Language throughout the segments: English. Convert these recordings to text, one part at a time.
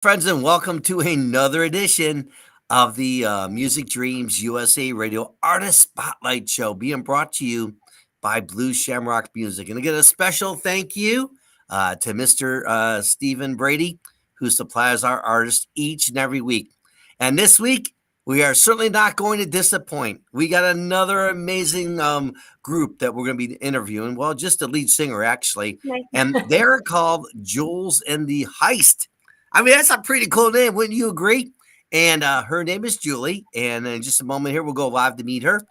Friends, and welcome to another edition of the Music Dreams USA Radio Artist Spotlight Show, being brought to you by Blue Shamrock Music. And again, a special thank you to Mr. Stephen Brady, who supplies our artists each and every week. And this week, we are certainly not going to disappoint. We got another amazing group that we're going to be interviewing. Well, just the lead singer, actually. And they're called Jules and the Heist. I mean, that's a pretty cool name. Wouldn't you agree? And her name is Julie. And in just a moment here, we'll go live to meet her.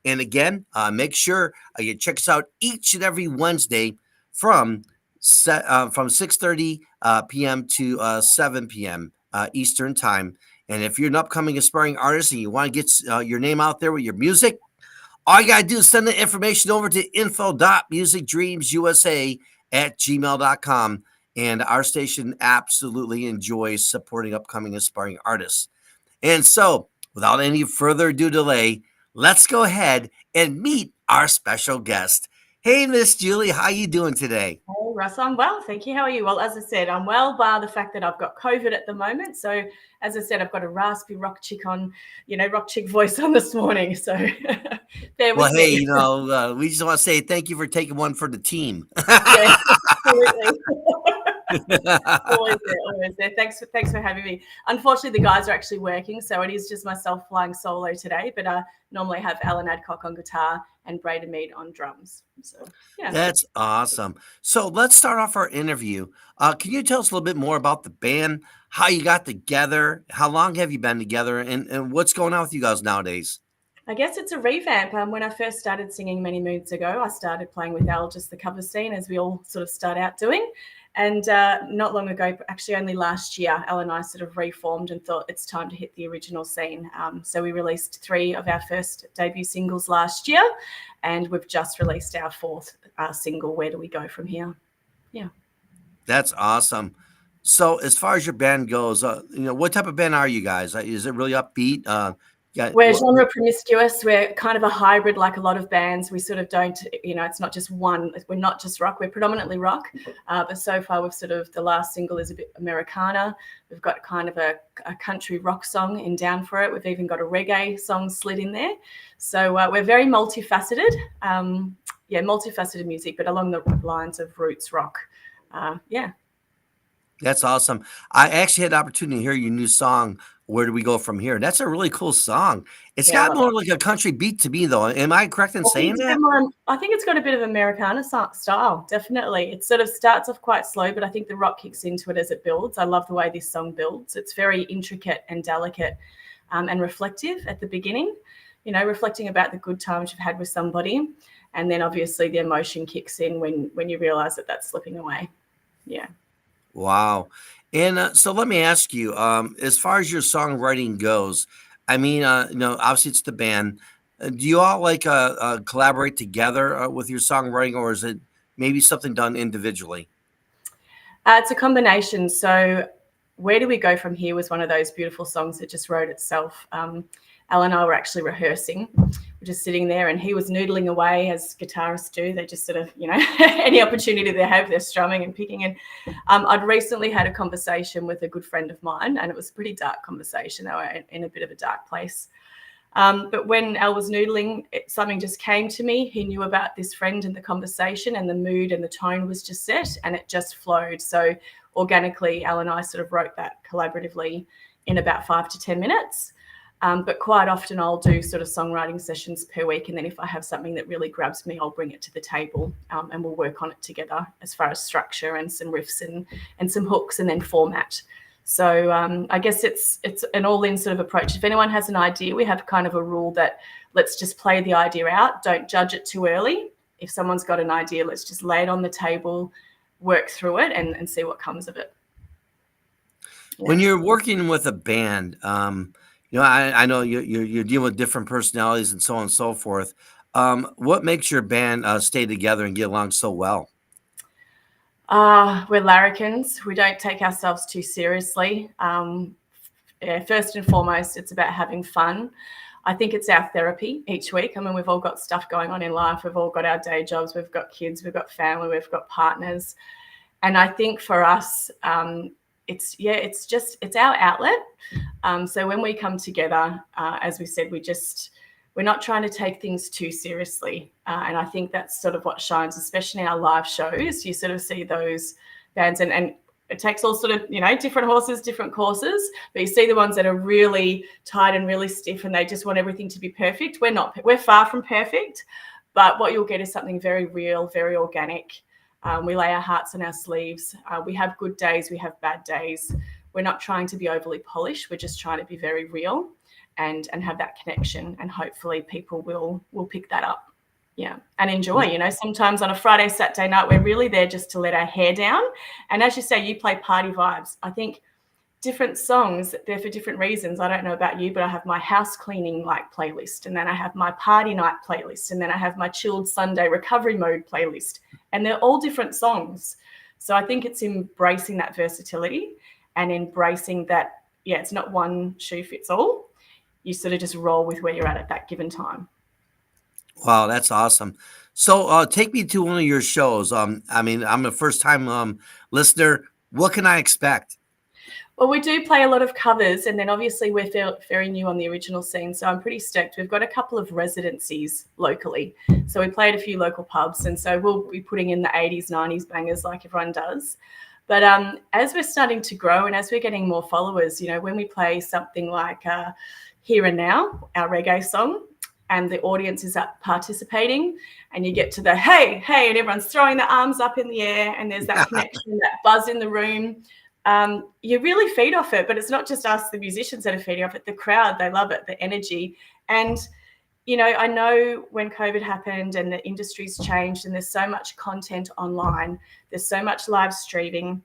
And again, make sure you check us out each and every Wednesday from 6:30 p.m. to 7 p.m. Eastern time. And if you're an upcoming aspiring artist and you want to get your name out there with your music, all you got to do is send the information over to info.musicdreamsusa@gmail.com. And our station absolutely enjoys supporting upcoming aspiring artists. And so, without any further ado delay, let's go ahead and meet our special guest. Hey, Miss Julie, how you doing today? Hey, Russ, I'm well, thank you. How are you? Well, as I said, I'm well, bar the fact that I've got COVID at the moment. So, as I said, I've got a raspy rock chick voice on this morning. So, there Well, hey, me. we just want to say thank you for taking one for the team. Yeah, absolutely. Always there. Thanks for having me. Unfortunately, the guys are actually working, so it is just myself flying solo today. But I normally have Alan Adcock on guitar and Braden Mead on drums. So yeah, that's awesome. So let's start off our interview. Can you tell us a little bit more about the band, how you got together, how long have you been together, and what's going on with you guys nowadays? I guess it's a revamp. When I first started singing many moons ago, I started playing with Al, just the cover scene, as we all sort of start out doing. And not long ago, actually only last year, Al and I sort of reformed and thought it's time to hit the original scene. So we released 3 of our first debut singles last year, and we've just released our 4th single, Where Do We Go From Here? Yeah. That's awesome. So as far as your band goes, what type of band are you guys? Is it really upbeat? We're genre promiscuous. We're kind of a hybrid, like a lot of bands. We sort of don't, it's not just one. We're not just rock. We're predominantly rock. But so far, the last single is a bit Americana. We've got kind of a country rock song in Down For It. We've even got a reggae song slid in there. So we're very multifaceted. Multifaceted music, but along the lines of roots rock. Yeah. That's awesome. I actually had the opportunity to hear your new song, Where Do We Go From Here? That's a really cool song. It's got more like a country beat to me, though. Am I correct in saying that? I think it's got a bit of Americana style, definitely. It sort of starts off quite slow, but I think the rock kicks into it as it builds. I love the way this song builds. It's very intricate and delicate and reflective at the beginning, reflecting about the good times you've had with somebody. And then obviously the emotion kicks in when you realize that that's slipping away. Yeah. Wow. And so let me ask you, as far as your songwriting goes, I mean, obviously it's the band. Do you all collaborate together with your songwriting, or is it maybe something done individually? It's a combination. So Where Do We Go From Here was one of those beautiful songs that just wrote itself. Al and I were actually rehearsing. We're just sitting there and he was noodling away as guitarists do. They just sort of, any opportunity they have, they're strumming and picking. And I'd recently had a conversation with a good friend of mine, and it was a pretty dark conversation. They were in a bit of a dark place. But when Al was noodling, something just came to me. He knew about this friend and the conversation, and the mood and the tone was just set, and it just flowed. So organically, Al and I sort of wrote that collaboratively in about 5 to 10 minutes. But quite often I'll do sort of songwriting sessions per week. And then if I have something that really grabs me, I'll bring it to the table and we'll work on it together as far as structure and some riffs and some hooks and then format. So I guess it's an all-in sort of approach. If anyone has an idea, we have kind of a rule that let's just play the idea out. Don't judge it too early. If someone's got an idea, let's just lay it on the table, work through it and see what comes of it. Yeah. When you're working with a band, I know you're dealing with different personalities and so on and so forth. What makes your band stay together and get along so well? We're larrikins. We don't take ourselves too seriously. First and foremost, it's about having fun. I think it's our therapy each week. I mean, we've all got stuff going on in life. We've all got our day jobs. We've got kids. We've got family. We've got partners. And I think for us, it's our outlet. So when we come together, as we said, we're not trying to take things too seriously. And I think that's sort of what shines, especially in our live shows. You sort of see those bands, and it takes all sort of, different horses, different courses, but you see the ones that are really tight and really stiff and they just want everything to be perfect. We're far from perfect, but what you'll get is something very real, very organic. We lay our hearts on our sleeves. We have good days, we have bad days. We're not trying to be overly polished. We're just trying to be very real and have that connection. And hopefully people will pick that up. Yeah. And enjoy, sometimes on a Friday, Saturday night, we're really there just to let our hair down. And as you say, you play party vibes. I think different songs, they're for different reasons. I don't know about you, but I have my house cleaning playlist, and then I have my party night playlist, and then I have my chilled Sunday recovery mode playlist, and they're all different songs. So I think it's embracing that versatility and embracing that, it's not one shoe fits all. You sort of just roll with where you're at that given time. Wow, that's awesome. So take me to one of your shows. I'm a first-time listener. What can I expect? Well, we do play a lot of covers, and then obviously we're very new on the original scene, so I'm pretty stoked. We've got a couple of residencies locally. So we play at a few local pubs, and so we'll be putting in the 80s, 90s bangers like everyone does. But as we're starting to grow and as we're getting more followers, when we play something like Here and Now, our reggae song, and the audience is up participating, and you get to the hey, and everyone's throwing their arms up in the air, and there's that connection, that buzz in the room. You really feed off it, but it's not just us, the musicians, that are feeding off it. The crowd, they love it, the energy. And, I know when COVID happened and the industry's changed and there's so much content online, there's so much live streaming,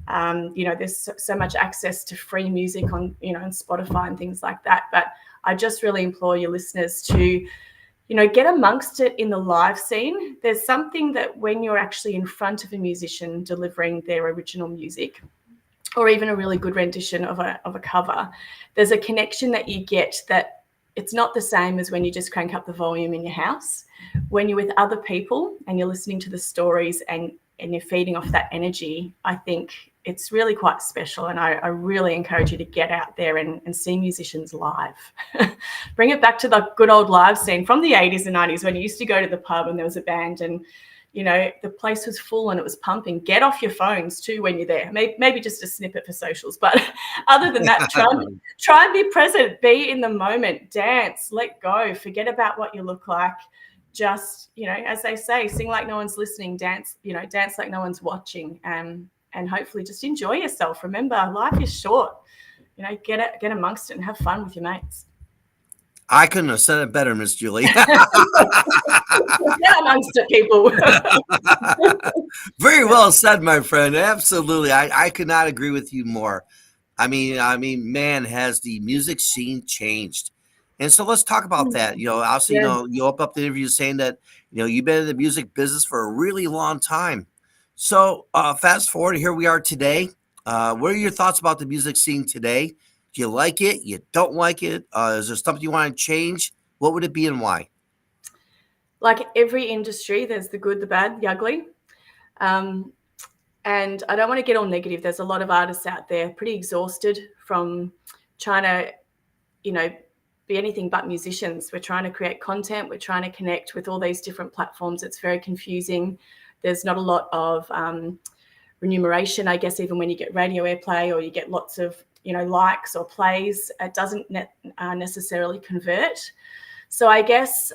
there's so much access to free music on, on Spotify and things like that. But I just really implore your listeners to, get amongst it in the live scene. There's something that when you're actually in front of a musician delivering their original music, or even a really good rendition of a cover, there's a connection that you get that it's not the same as when you just crank up the volume in your house. When you're with other people and you're listening to the stories and you're feeding off that energy, I think it's really quite special. And I really encourage you to get out there and see musicians live. Bring it back to the good old live scene from the 80s and 90s when you used to go to the pub and there was a band and the place was full and it was pumping. Get off your phones too when you're there. Maybe just a snippet for socials. But other than that, try and be present, be in the moment, dance, let go, forget about what you look like. Just, as they say, sing like no one's listening, dance like no one's watching, and hopefully just enjoy yourself. Remember, life is short. Get amongst it and have fun with your mates. I couldn't have said it better, Miss Julie. Get amongst it, people. Very well said, my friend. Absolutely. I could not agree with you more. I mean, man, has the music scene changed? And so let's talk about that. Obviously, you open up the interview saying that, you've been in the music business for a really long time. So fast forward, here we are today. What are your thoughts about the music scene today? Do you like it? You don't like it? Is there something you want to change? What would it be and why? Like every industry, there's the good, the bad, the ugly. And I don't want to get all negative. There's a lot of artists out there pretty exhausted from trying to, be anything but musicians. We're trying to create content. We're trying to connect with all these different platforms. It's very confusing. There's not a lot of remuneration, I guess, even when you get radio airplay or you get lots of likes or plays, it doesn't necessarily convert. So I guess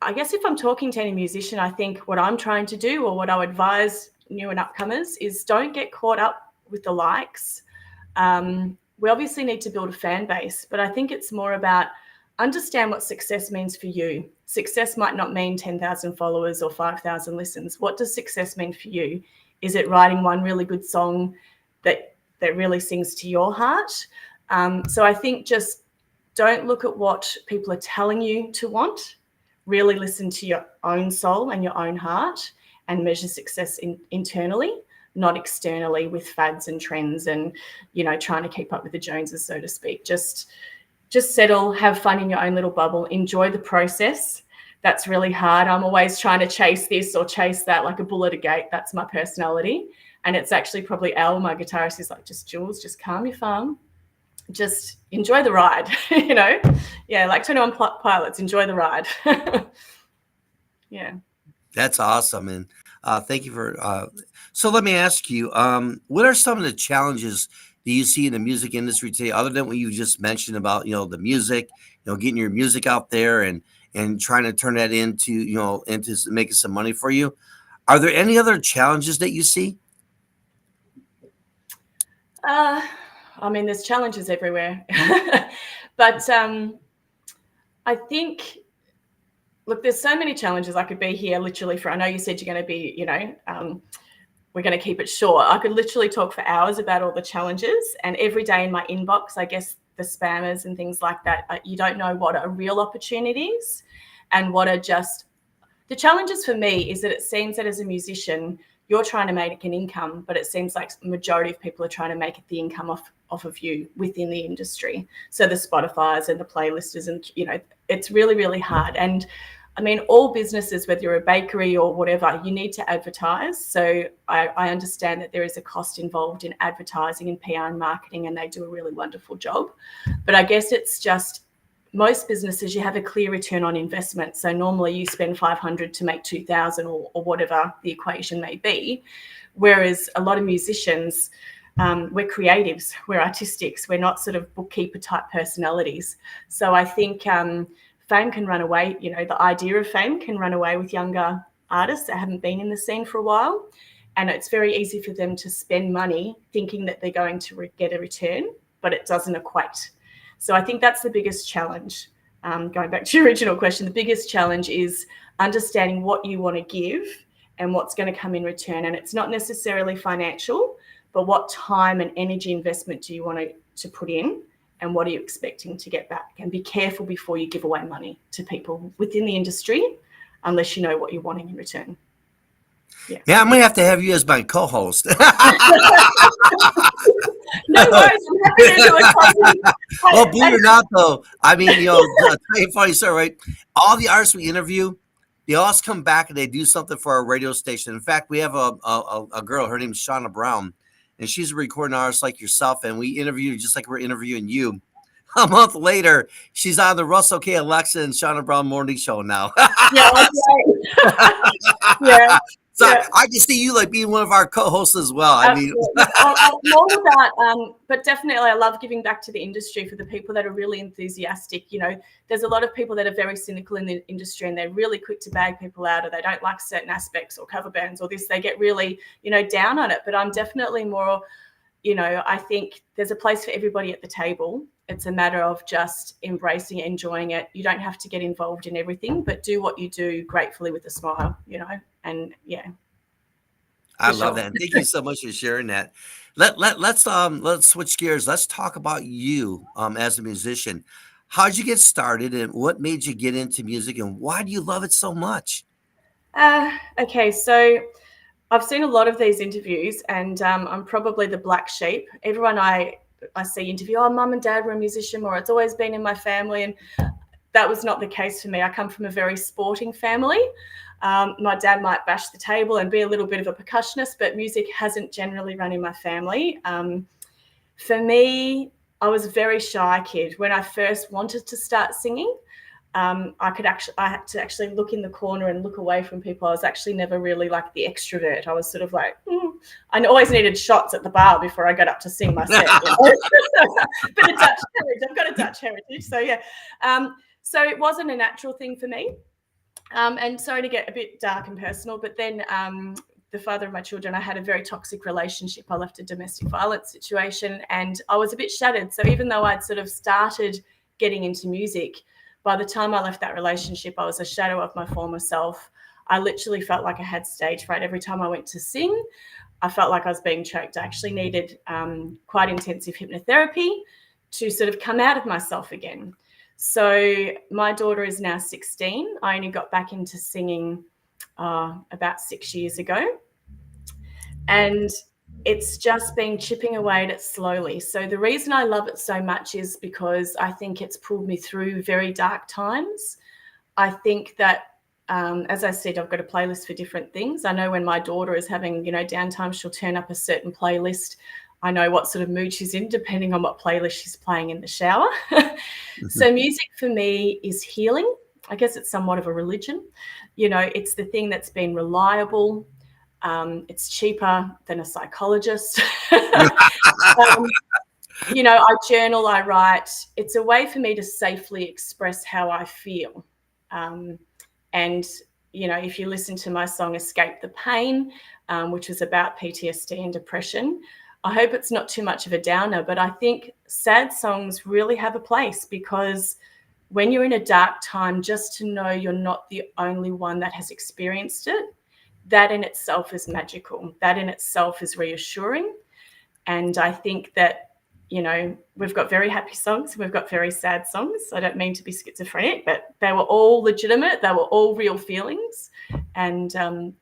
if I'm talking to any musician, I think what I'm trying to do or what I would advise new and upcomers is don't get caught up with the likes. We obviously need to build a fan base, but I think it's more about understand what success means for you. Success might not mean 10,000 followers or 5,000 listens. What does success mean for you? Is it writing one really good song that really sings to your heart? So I think just don't look at what people are telling you to want. Really listen to your own soul and your own heart and measure success internally, not externally with fads and trends and, trying to keep up with the Joneses, so to speak. Just settle, have fun in your own little bubble, enjoy the process. That's really hard. I'm always trying to chase this or chase that like a bull at a gate. That's my personality. And it's actually probably Al, my guitarist, is like, just Jules, just calm your farm. Just enjoy the ride, you know? Yeah, like 21 Pilots, enjoy the ride. Yeah. That's awesome. And thank you for, so let me ask you, what are some of the challenges that you see in the music industry today, other than what you just mentioned about, the music, getting your music out there and trying to turn that into, into making some money for you? Are there any other challenges that you see? I mean, there's challenges everywhere. But I think, look, there's so many challenges. I could be here literally for, I know you said you're going to be, we're going to keep it short. I could literally talk for hours about all the challenges, and every day in my inbox, I guess the spammers and things like that, you don't know what are real opportunities and what are just the challenges. For me is that it seems that as a musician, you're trying to make an income, but it seems like the majority of people are trying to make the income off of you within the industry. So the Spotifys and the playlisters, and it's really, really hard. And I mean, all businesses, whether you're a bakery or whatever, you need to advertise. So I understand that there is a cost involved in advertising and PR and marketing, and they do a really wonderful job. But I guess it's just, most businesses, you have a clear return on investment. So normally you spend 500 to make 2,000 or whatever the equation may be. Whereas a lot of musicians, we're creatives, we're artistics, we're not sort of bookkeeper type personalities. So I think fame can run away, the idea of fame can run away with younger artists that haven't been in the scene for a while. And it's very easy for them to spend money thinking that they're going to get a return, but it doesn't equate. So I think that's the biggest challenge. Going back to your original question, the biggest challenge is understanding what you want to give and what's going to come in return. And it's not necessarily financial, but what time and energy investment do you want to put in, and what are you expecting to get back? And be careful before you give away money to people within the industry, unless you know what you're wanting in return. Yeah, I'm going to have you as my co-host. No worries, I'm happy to do it. Well, believe it or not, though, I mean, I'll tell you a funny story, right? All the artists we interview, they always come back and they do something for our radio station. In fact, we have a girl, her name's Shauna Brown, and she's a recording artist like yourself, and we interview just like we're interviewing you. A month later, she's on the Russell K. Alexa and Shauna Brown morning show now. Yeah, right. Yeah. So I can see you like being one of our co-hosts as well. I mean, all of that, but definitely I love giving back to the industry for the people that are really enthusiastic. There's a lot of people that are very cynical in the industry, and they're really quick to bag people out, or they don't like certain aspects or cover bands or this. They get really, down on it. But I'm definitely more, I think there's a place for everybody at the table. It's a matter of just embracing it, enjoying it. You don't have to get involved in everything, but do what you do gratefully with a smile, and yeah. I love that. Thank you so much for sharing that. Let's switch gears. Let's talk about you as a musician. How'd you get started, and what made you get into music, and why do you love it so much? Okay, so I've seen a lot of these interviews, and I'm probably the black sheep. Everyone I see interview, oh, mum and dad were a musician, or it's always been in my family. And that was not the case for me. I come from a very sporting family. My dad might bash the table and be a little bit of a percussionist, but music hasn't generally run in my family. For me, I was a very shy kid. When I first wanted to start singing, I had to actually look in the corner and look away from people. I was actually never really like the extrovert. I was sort of like, I always needed shots at the bar before I got up to sing my set. But a Dutch heritage. I've got a Dutch heritage. So yeah. So it wasn't a natural thing for me. And sorry to get a bit dark and personal, but then the father of my children, I had a very toxic relationship. I left a domestic violence situation, and I was a bit shattered. So even though I'd sort of started getting into music, by the time I left that relationship, I was a shadow of my former self. I literally felt like I had stage fright every time I went to sing. I felt like I was being choked. I actually needed quite intensive hypnotherapy to sort of come out of myself again. So my daughter is now 16. I only got back into singing about 6 years ago. And it's just been chipping away at it slowly. So the reason I love it so much is because I think it's pulled me through very dark times. I think that As I said, I've got a playlist for different things. I know when my daughter is having, downtime, she'll turn up a certain playlist. I know what sort of mood she's in, depending on what playlist she's playing in the shower. So music for me is healing. I guess it's somewhat of a religion. It's the thing that's been reliable. It's cheaper than a psychologist. I journal, I write. It's a way for me to safely express how I feel. And, if you listen to my song Escape the Pain, which was about PTSD and depression, I hope it's not too much of a downer, but I think sad songs really have a place, because when you're in a dark time, just to know you're not the only one that has experienced it, that in itself is magical. That in itself is reassuring. And I think that, we've got very happy songs and we've got very sad songs. I don't mean to be schizophrenic, but they were all legitimate. They were all real feelings. And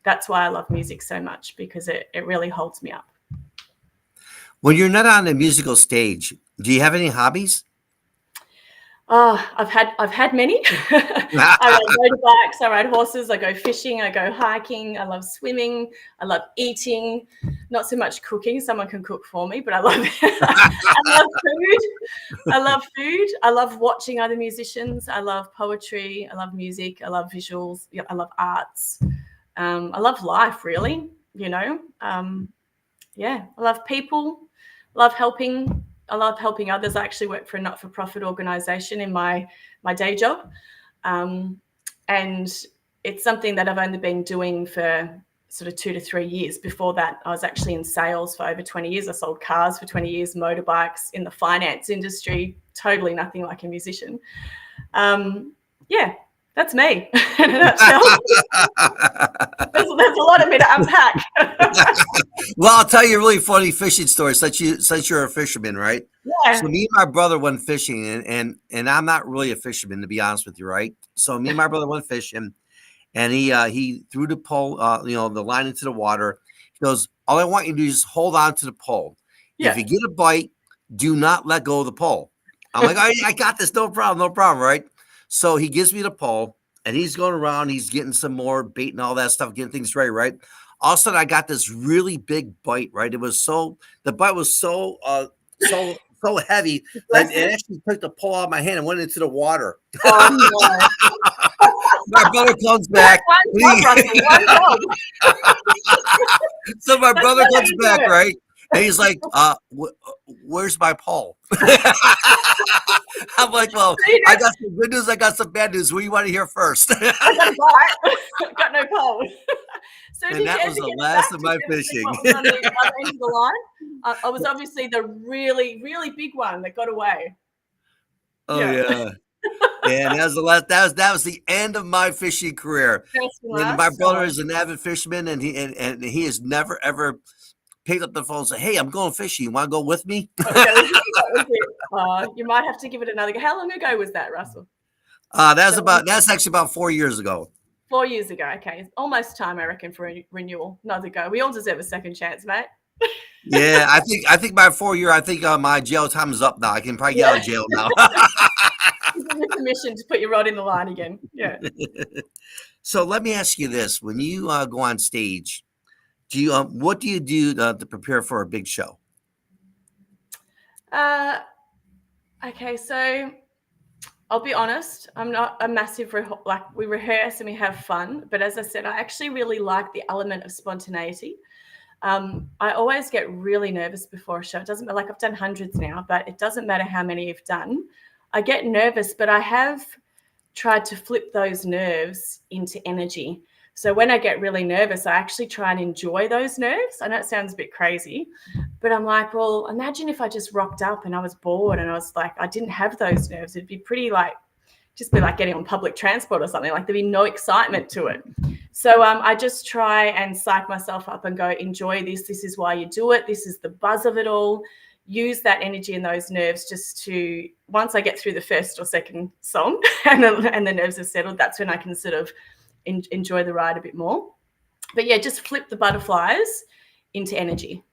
that's why I love music so much, because it really holds me up. When you're not on a musical stage, do you have any hobbies? Oh, I've had many. I ride motorbikes, I ride horses, I go fishing, I go hiking, I love swimming, I love eating, not so much cooking. Someone can cook for me, but I love I love food. I love watching other musicians. I love poetry, I love music, I love visuals, I love arts. I love life, really, I love people, love helping. I love helping others. I actually work for a not-for-profit organisation in my day job. And it's something that I've only been doing for sort of 2 to 3 years. Before that, I was actually in sales for over 20 years. I sold cars for 20 years, motorbikes, in the finance industry, totally nothing like a musician. That's me in a nutshell. There's a lot of me to unpack. Well, I'll tell you a really funny fishing story since you're a fisherman, right? Yeah. So me and my brother went fishing, and I'm not really a fisherman, to be honest with you, right? So me and my brother went fishing, and he threw the pole, the line into the water. He goes, "All I want you to do is hold on to the pole. Yeah. If you get a bite, do not let go of the pole." I'm like, I got this, no problem, right? So he gives me the pole, and he's going around, he's getting some more bait and all that stuff, getting things ready, right? All of a sudden, I got this really big bite, right? The bite was so heavy that it actually took the pole out of my hand and went into the water. Oh, no. My brother comes back. So my brother comes back, right? And he's like, where's my pole? I'm like, well, I got some good news, I got some bad news. What do you want to hear first? I got a bite. Got no pole. So and that was the last of my fishing. What was on the other end of the line? I was obviously the really, really big one that got away. Oh yeah. And that was the last. That was the end of my fishing career. And my brother is an avid fisherman, and he has never ever picked up the phone and said, "Hey, I'm going fishing. You want to go with me?" You might have to give it another go. How long ago was that, Russell? That's actually about 4 years ago. 4 years ago. Okay, it's almost time, I reckon, for a renewal. Another go. We all deserve a second chance, mate. Yeah, I think by 4 year, I think my jail time is up now. I can probably get out of jail now. Give you permission to put your rod in the line again. Yeah. So let me ask you this: when you go on stage, what do you do to prepare for a big show? Okay, so I'll be honest. I'm not a massive we rehearse and we have fun, but as I said, I actually really like the element of spontaneity. I always get really nervous before a show. It doesn't matter, like I've done hundreds now, but it doesn't matter how many you've done. I get nervous, but I have tried to flip those nerves into energy. So when I get really nervous, I actually try and enjoy those nerves. I know it sounds a bit crazy, but I'm like, well, imagine if I just rocked up and I was bored and I was like, I didn't have those nerves. It'd be pretty just be like getting on public transport or something. Like there'd be no excitement to it. So I just try and psych myself up and go, enjoy this. This is why you do it. This is the buzz of it all. Use that energy and those nerves just to, once I get through the first or second song and the nerves have settled, that's when I can sort of enjoy the ride a bit more. But yeah, just flip the butterflies into energy.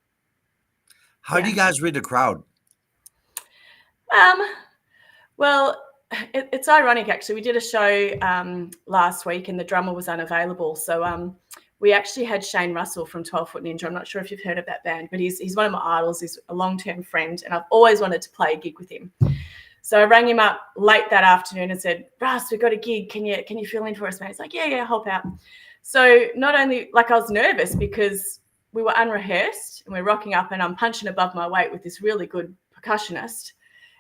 How do you guys read the crowd? Well, it's ironic, actually. We did a show last week and the drummer was unavailable. So we actually had Shane Russell from 12 Foot Ninja. I'm not sure if you've heard of that band, but he's one of my idols. He's a long-term friend, and I've always wanted to play a gig with him. So I rang him up late that afternoon and said, Russ, we've got a gig. Can you fill in for us, mate? He's like, yeah, help out. So not only, like, I was nervous because we were unrehearsed and we're rocking up and I'm punching above my weight with this really good percussionist.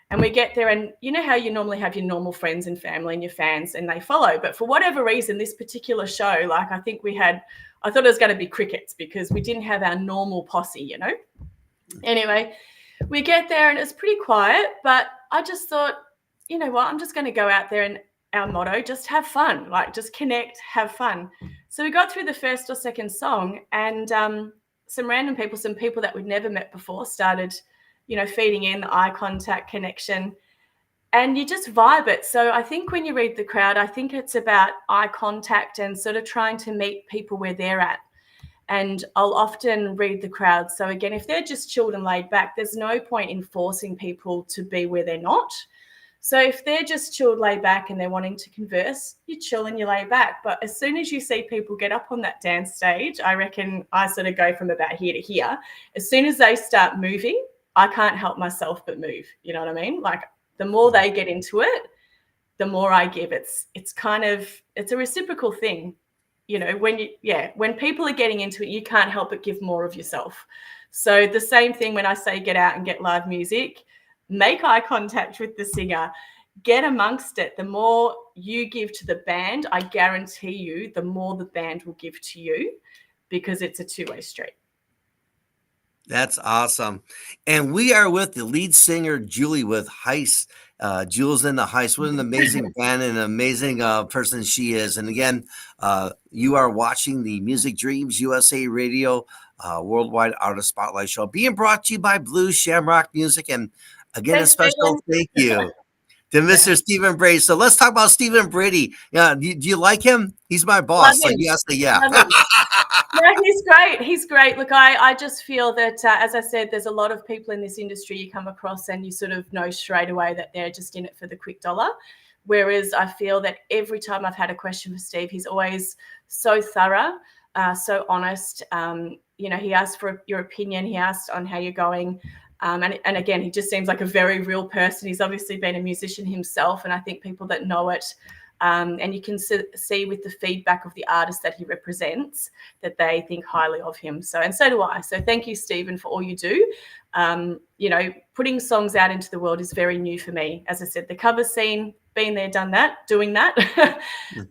And we get there, and you know how you normally have your normal friends and family and your fans and they follow. But for whatever reason, this particular show, like, I thought it was going to be crickets because we didn't have our normal posse, you know. Anyway, we get there and it's pretty quiet, but I just thought, you know what, I'm just going to go out there, and our motto, just have fun, like just connect, have fun. So we got through the first or second song, and some random people, some people that we'd never met before started, you know, feeding in the eye contact, connection, and you just vibe it. So I think when you read the crowd, I think it's about eye contact and sort of trying to meet people where they're at. And I'll often read the crowd. So again, if they're just chilled and laid back, there's no point in forcing people to be where they're not. So if they're just chilled, laid back, and they're wanting to converse, you chill and you lay back. But as soon as you see people get up on that dance stage, I reckon I sort of go from about here to here. As soon as they start moving, I can't help myself but move. You know what I mean? Like, the more they get into it, the more I give. It's a reciprocal thing. You know, when people are getting into it, you can't help but give more of yourself. So the same thing when I say get out and get live music, make eye contact with the singer, get amongst it. The more you give to the band, I guarantee you, the more the band will give to you, because it's a two-way street. That's awesome. And we are with the lead singer, Julie, with Heist. Jules in the Heist. What an amazing band and an amazing person she is. And again, you are watching the Music Dreams USA Radio Worldwide Artist Spotlight Show, being brought to you by Blue Shamrock Music. And again, Thanks, a special Stephen. thank you to Mr. Stephen Brady. So let's talk about Stephen Brady. Yeah, do you like him? He's my boss. Love Like, him. you say, yeah. Love him. No, he's great. He's great. Look, I just feel that, as I said, there's a lot of people in this industry you come across and you sort of know straight away that they're just in it for the quick dollar. Whereas I feel that every time I've had a question for Steve, he's always so thorough, so honest. You know, he asked for your opinion. He asked on how you're going. And again, he just seems like a very real person. He's obviously been a musician himself. And I think people that know it, and you can see with the feedback of the artists that he represents that they think highly of him. So, and so do I. So thank you, Stephen, for all you do. You know, putting songs out into the world is very new for me. As I said, the cover scene, been there, done that, doing that.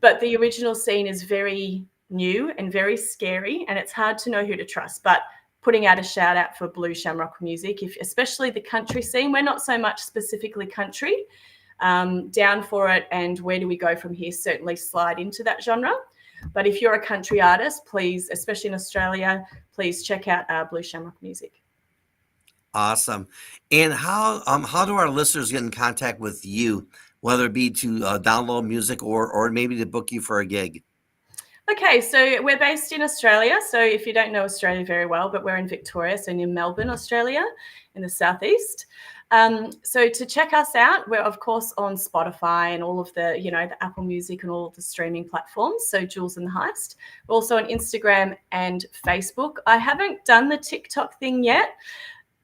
But the original scene is very new and very scary, and it's hard to know who to trust. But putting out a shout out for Blue Shamrock Music, especially the country scene. We're not so much specifically country. Down for it, and where do we go from here? Certainly slide into that genre. But if you're a country artist, please, especially in Australia, please check out Blue Shamrock Music. Awesome. And how do our listeners get in contact with you, whether it be to download music or maybe to book you for a gig? Okay, so we're based in Australia. So if you don't know Australia very well, but we're in Victoria, so near Melbourne, Australia, in the southeast. So to check us out, we're of course on Spotify and all of the, you know, the Apple Music and all of the streaming platforms. So Jules and the Heist. We're also on Instagram and Facebook. I haven't done the TikTok thing yet.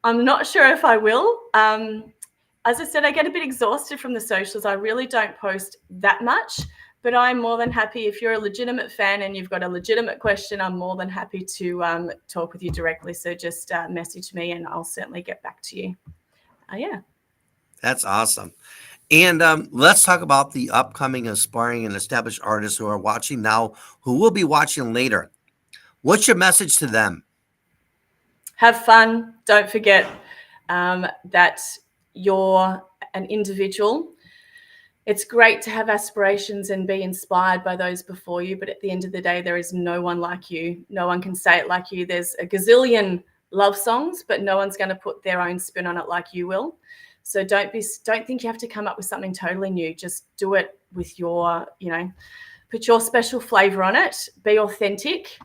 I'm not sure if I will. As I said, I get a bit exhausted from the socials. I really don't post that much, but I'm more than happy. If you're a legitimate fan and you've got a legitimate question, I'm more than happy to talk with you directly. So just message me and I'll certainly get back to you. Yeah. That's awesome. And let's talk about the upcoming aspiring and established artists who are watching now, who will be watching later. What's your message to them? Have fun. Don't forget that you're an individual. It's great to have aspirations and be inspired by those before you, but at the end of the day, there is no one like you. No one can say it like you. There's a gazillion love songs, but no one's going to put their own spin on it like you will. So don't think you have to come up with something totally new. Just do it with your, you know, put your special flavor on it. Be authentic,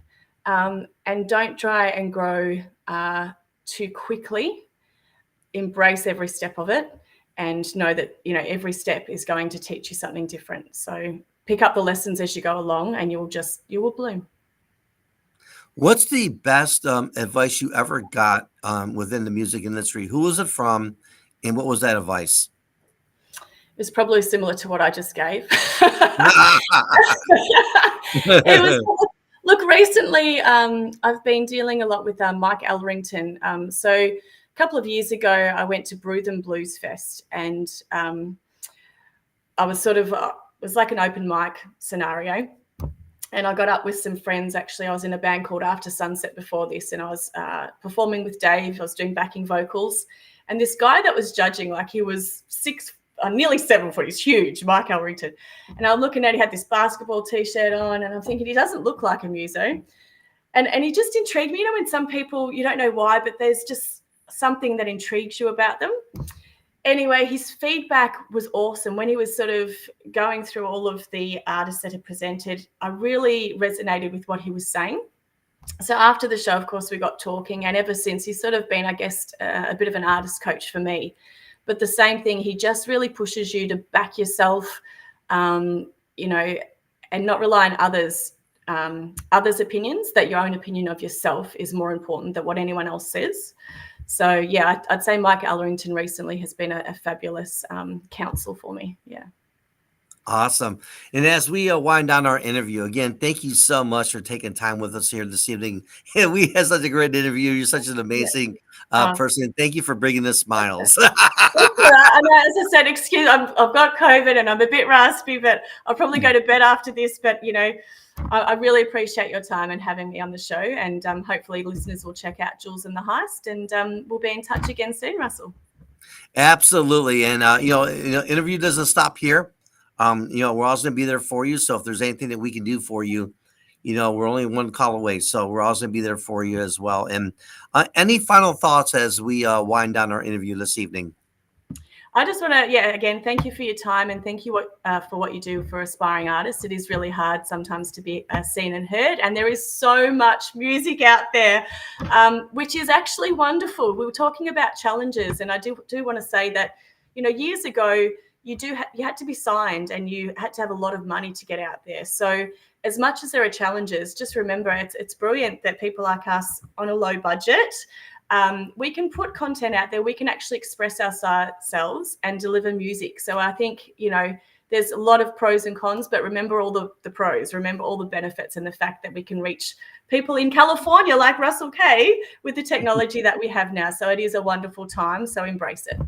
and don't try and grow too quickly. Embrace every step of it. and know that, you know, every step is going to teach you something different. So pick up the lessons as you go along, and you will bloom. What's the best advice you ever got within the music industry? Who was it from, and what was that advice? It's probably similar to what I just gave. It was, look, recently I've been dealing a lot with Mike Ellerington. So a couple of years ago, I went to Bruthen Blues Fest, and I was sort of, it was like an open mic scenario. And I got up with some friends. Actually, I was in a band called After Sunset before this, and I was performing with Dave. I was doing backing vocals. And this guy that was judging, like, he was nearly 7 foot. He's huge, Mike Ellerington. And I'm looking at, he had this basketball T-shirt on, and I'm thinking, he doesn't look like a muso. And he just intrigued me. You know, when some people, you don't know why, but there's just something that intrigues you about them. Anyway, his feedback was awesome. When he was sort of going through all of the artists that had presented, I really resonated with what he was saying. So after the show, of course, we got talking, and ever since, he's sort of been, I guess, a bit of an artist coach for me. But the same thing, he just really pushes you to back yourself, you know, and not rely on others' opinions, that your own opinion of yourself is more important than what anyone else says. So, yeah, I'd say Mike Ellerington recently has been a fabulous counsel for me. Yeah. Awesome. And as we wind down our interview, again, thank you so much for taking time with us here this evening. And we had such a great interview. You're such an amazing person. Thank you for bringing the smiles. And as I said, excuse, I've got COVID and I'm a bit raspy, but I'll probably go to bed after this. But, you know, I really appreciate your time and having me on the show. And hopefully listeners will check out Jules and the Heist, and we'll be in touch again soon, Russell. Absolutely. And, you know, interview doesn't stop here. You know, we're always going to be there for you. So if there's anything that we can do for you, you know, we're only one call away. So we're always going to be there for you as well. And any final thoughts as we wind down our interview this evening? I just want to, again, thank you for your time, and thank you for what you do for aspiring artists. It is really hard sometimes to be seen and heard, and there is so much music out there, which is actually wonderful. We were talking about challenges, and I do want to say that, you know, years ago, you had to be signed, and you had to have a lot of money to get out there. So as much as there are challenges, just remember it's brilliant that people like us on a low budget, we can put content out there. We can actually express ourselves and deliver music. So I think, you know, there's a lot of pros and cons, but remember all the pros, remember all the benefits, and the fact that we can reach people in California like Russell K with the technology that we have now. So it is a wonderful time. So embrace it.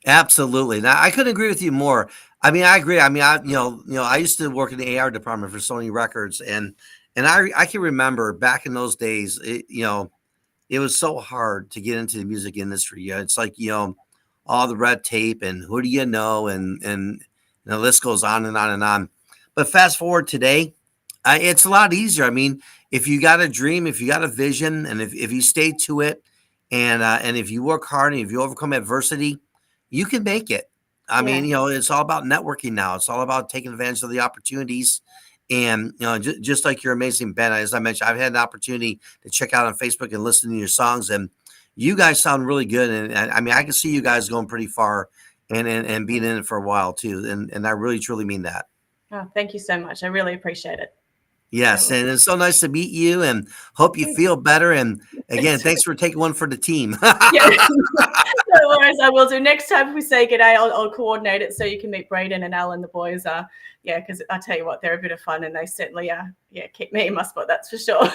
Absolutely. Now, I couldn't agree with you more. I mean, I agree. I mean, I used to work in the AR department for Sony Records, and I can remember back in those days, it was so hard to get into the music industry. Yeah, it's like, you know, all the red tape and who do you know, and the list goes on and on and on. But fast forward today, it's a lot easier. I mean, if you got a dream, if you got a vision, and if you stay to it, and if you work hard and if you overcome adversity, you can make it. I mean, you know, it's all about networking now. It's all about taking advantage of the opportunities. And, you know, just like your amazing band, as I mentioned, I've had an opportunity to check out on Facebook and listen to your songs, and you guys sound really good. And I mean, I can see you guys going pretty far and being in it for a while too. And I really, truly mean that. Oh, thank you so much. I really appreciate it. Yes, and it's so nice to meet you, and hope you feel better. And again, thanks for taking one for the team. No worries, I will do. Next time if we say good day, I'll coordinate it so you can meet Braden and Al and the boys. Because I tell you what, they're a bit of fun, and they certainly keep me in my spot. That's for sure.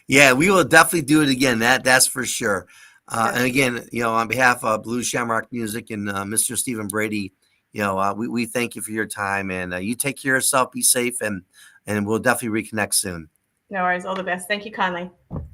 Yeah, we will definitely do it again. That's for sure. And again, you know, on behalf of Blue Shamrock Music and Mr. Stephen Brady, you know, we thank you for your time, and you take care of yourself, be safe, and we'll definitely reconnect soon. No worries. All the best. Thank you kindly.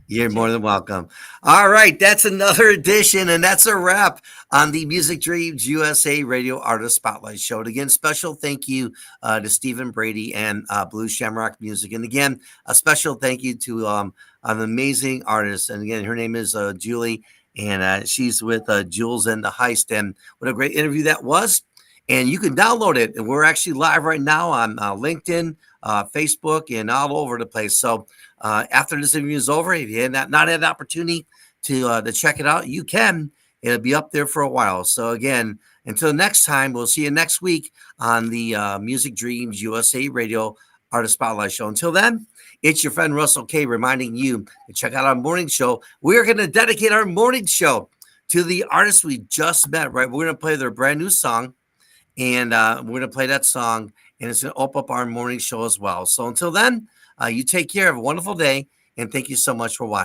You're more than welcome. All right. That's another edition, and that's a wrap on the Music Dreams USA Radio Artist Spotlight Show. And again, special thank you to Stephen Brady and Blue Shamrock Music. And again, a special thank you to an amazing artist. And again, her name is Julie, and she's with Jules and the Heist. And what a great interview that was. And you can download it. And we're actually live right now on LinkedIn, Facebook, and all over the place. So after this interview is over, if you had not had the opportunity to check it out, you can. It'll be up there for a while. So again, until next time, we'll see you next week on the Music Dreams USA Radio Artist Spotlight Show. Until then, it's your friend Russell K reminding you to check out our morning show. We're going to dedicate our morning show to the artists we just met, right? We're going to play their brand new song, and we're going to play that song, and it's going to open up our morning show as well. So until then, you take care. Have a wonderful day, and thank you so much for watching.